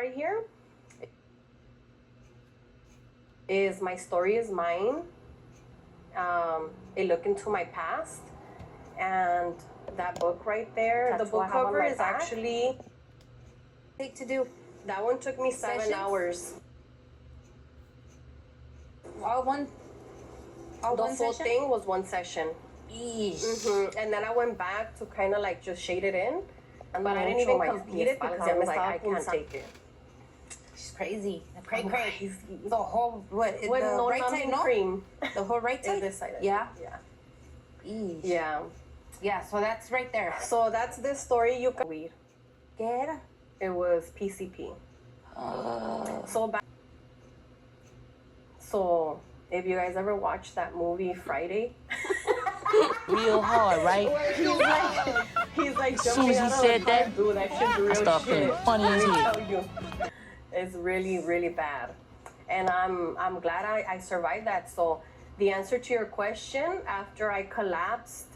right here is My Story Is Mine. A look into my past. And that book right there, the book cover is actually Take to do. That one took me 7 hours. All one. All the one whole session? thing was one session. Eesh. And then I went back to kind of like just shade it in. But I didn't even complete it because because I was like, I can't take it. She's crazy. Crazy. The whole with the no right side, no? cream. The whole right side. This side. Yeah. Yeah. Eesh. Yeah. Yeah. So that's right there. So that's this story. You can weed. ¿Qué era? It was PCP. So if you guys ever watched that movie Friday, real hard, right? he's like Susie said that. Dude, that shit's real Stuff shit. funny as Let me hell. tell you, it's really, really bad. And I'm glad I survived that. So the answer to your question, after I collapsed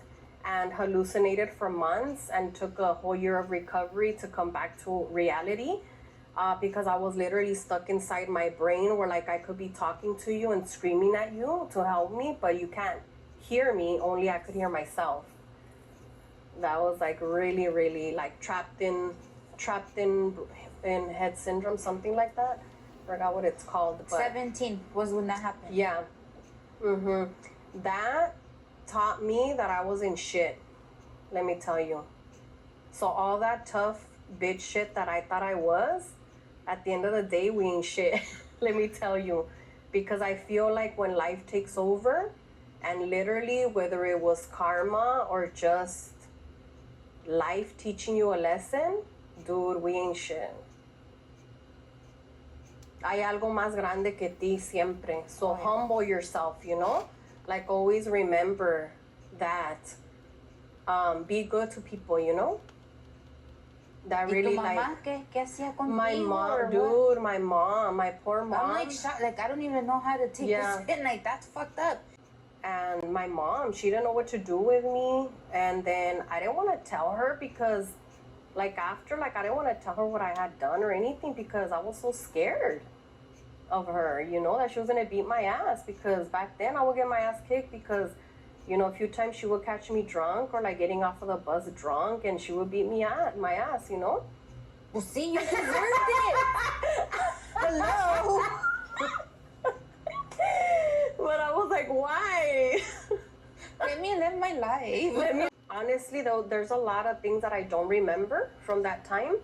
and hallucinated for months and took a whole year of recovery to come back to reality, because I was literally stuck inside my brain where like I could be talking to you and screaming at you to help me, but you can't hear me, only I could hear myself. That was like really, really like trapped in head syndrome, something like that. Forgot what it's called. But 17 was when that happened. yeah. That taught me that I was in shit. Let me tell you. So all that tough bitch shit that I thought I was, at the end of the day, we ain't shit. Let me tell you. Because I feel like when life takes over, and literally whether it was karma or just life teaching you a lesson, dude, we ain't shit. Hay algo más grande que ti siempre. So humble yourself, you know? Like always remember that. Be good to people, you know? That really ¿Y tu mamá, like ¿qué hacía contigo? my mom, dude, my mom, my poor mom. I'm like shocked. Like I don't even know how to take this hit. Like that's fucked up. And my mom, she didn't know what to do with me. And then I didn't want to tell her because like after, like I didn't want to tell her what I had done or anything because I was so scared of her, you know, that she was going to beat my ass. Because back then I would get my ass kicked because, you know, a few times she would catch me drunk or like getting off of the bus drunk and she would beat me at my ass, you know. Well, see, you deserved it. Hello. But I was like, why? Let me live my life. Honestly, though, there's a lot of things that I don't remember from that time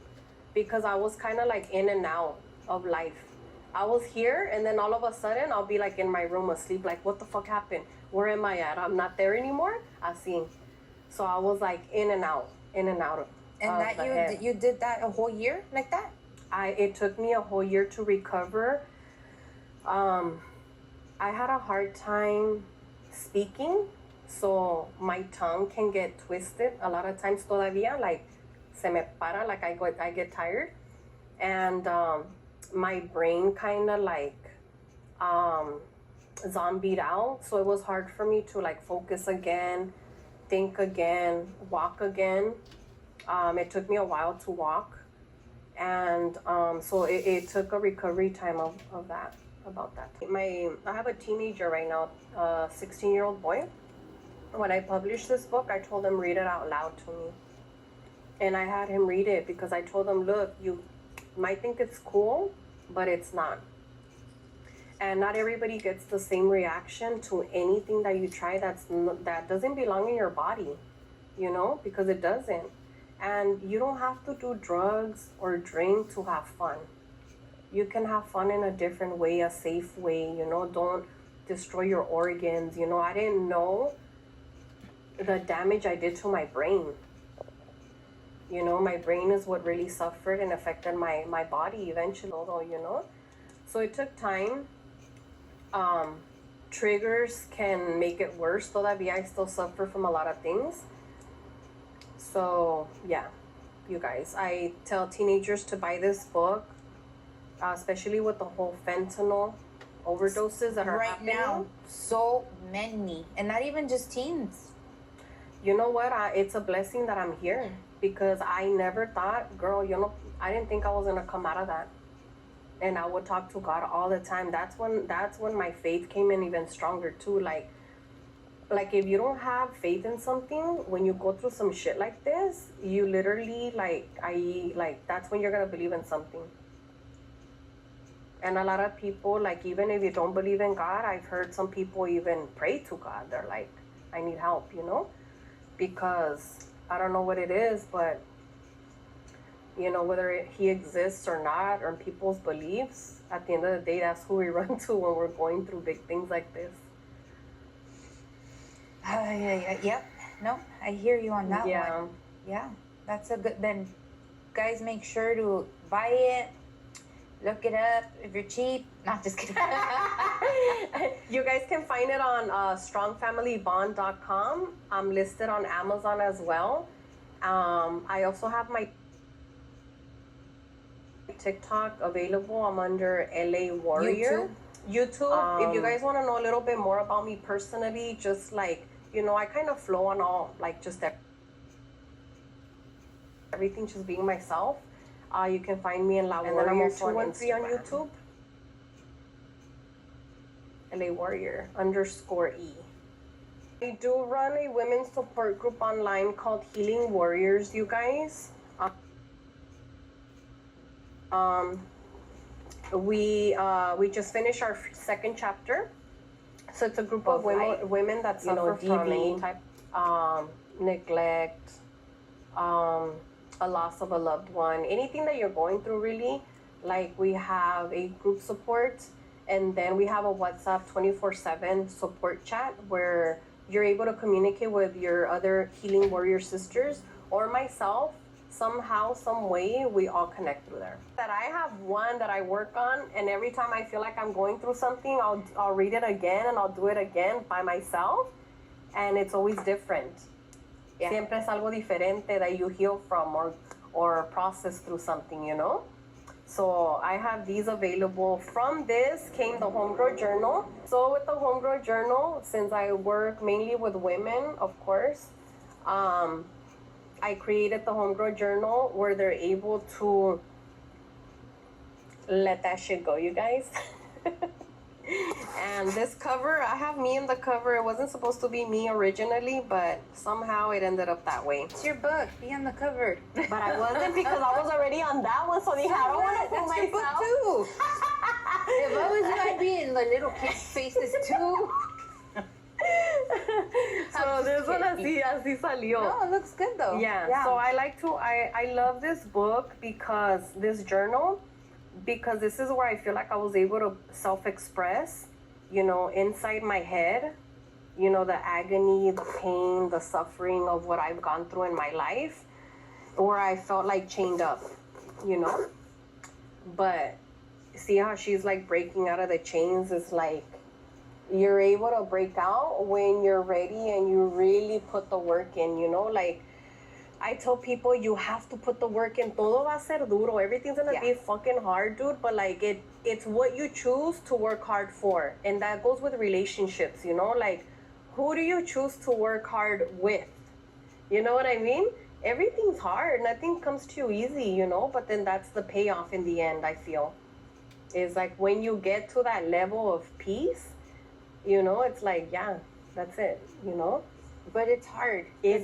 because I was kind of like in and out of life. I was here and then all of a sudden I'll be like in my room asleep, like, what the fuck happened? Where am I at? I'm not there anymore. Así. So I was like in and out. And that you did that a whole year like that? It took me a whole year to recover. I had a hard time speaking, so my tongue can get twisted a lot of times todavía, like se me para, like I get tired. And my brain kind of like zombied out, so it was hard for me to like focus again, think again, walk again. It took me a while to walk, and so it took a recovery time of that, about that. I have a teenager right now, a 16-year-old boy. When I published this book, I told him read it out loud to me, and I had him read it because I told him, look, you might think it's cool, but it's not. And not everybody gets the same reaction to anything that you try that doesn't belong in your body, you know, because it doesn't. And you don't have to do drugs or drink to have fun. You can have fun in a different way, a safe way, you know, don't destroy your organs. You know, I didn't know the damage I did to my brain. You know, my brain is what really suffered and affected my body eventually, although, you know. So it took time. Triggers can make it worse. Todavía I still suffer from a lot of things. So, yeah, you guys, I tell teenagers to buy this book, especially with the whole fentanyl overdoses that are right happening. now. So many. And not even just teens. You know what? It's a blessing that I'm here because I never thought, girl, you know, I didn't think I was going to come out of that. and I would talk to God all the time. That's when my faith came in even stronger too. Like if you don't have faith in something, when you go through some shit like this, you literally that's when you're gonna believe in something. And a lot of people, like, even if you don't believe in God, I've heard some people even pray to God. They're like, I need help, you know, because I don't know what it is, but you know, whether he exists or not, or people's beliefs, at the end of the day, that's who we run to when we're going through big things like this. Yep. No, I hear you on that Yeah. one. Yeah, that's a good. Then, guys, make sure to buy it. Look it up if you're cheap. Not just kidding. You guys can find it on strongfamilybond.com. I'm listed on Amazon as well. I also have my TikTok available. I'm under LAWARRIOR. YouTube. If you guys want to know a little bit more about me personally, just like, you know, I kind of flow on all, like, just everything, just being myself. You can find me in LAWARRIOR 213 on YouTube. LAWARRIOR_E. I do run a women's support group online called Healing Warriors, you guys. We just finished our second chapter. So it's a group of women that suffer from any type neglect, a loss of a loved one, anything that you're going through, really. Like, we have a group support, and then we have a WhatsApp 24/7 support chat where you're able to communicate with your other Healing Warrior sisters or myself. Somehow, some way, we all connect through there. That I have one that I work on, and every time I feel like I'm going through something, I'll read it again, and I'll do it again by myself, and it's always different. Yeah. Siempre es algo diferente that you heal from or process through something, you know? So I have these available. From this came the Homegirl Journal. So with the Homegirl Journal, since I work mainly with women, of course, I created the Homegirl Journal where they're able to let that shit go, you guys. And this cover, I have me in the cover. It wasn't supposed to be me originally, but somehow it ended up that way. It's your book. Be on the cover. But I wasn't, because I was already on that one, so I don't want to put myself. Your book too. If I was you, I'd be in the little kids' faces too. So this one así salió. No, it looks good though. Yeah. So I love this book because this journal, because this is where I feel like I was able to self-express, you know, inside my head, you know, the agony, the pain, the suffering of what I've gone through in my life, where I felt like chained up, you know. But see how she's like breaking out of the chains is like, you're able to break out when you're ready and you really put the work in, you know. Like, I tell people, you have to put the work in. Todo va a ser duro. Everything's gonna be fucking hard, dude. But like, it's what you choose to work hard for. And that goes with relationships, you know. Like, who do you choose to work hard with? You know what I mean? Everything's hard. Nothing comes to you easy, you know. But then that's the payoff in the end, I feel. Is like when you get to that level of peace, you know, it's like, yeah, that's it, you know. But it's hard. It's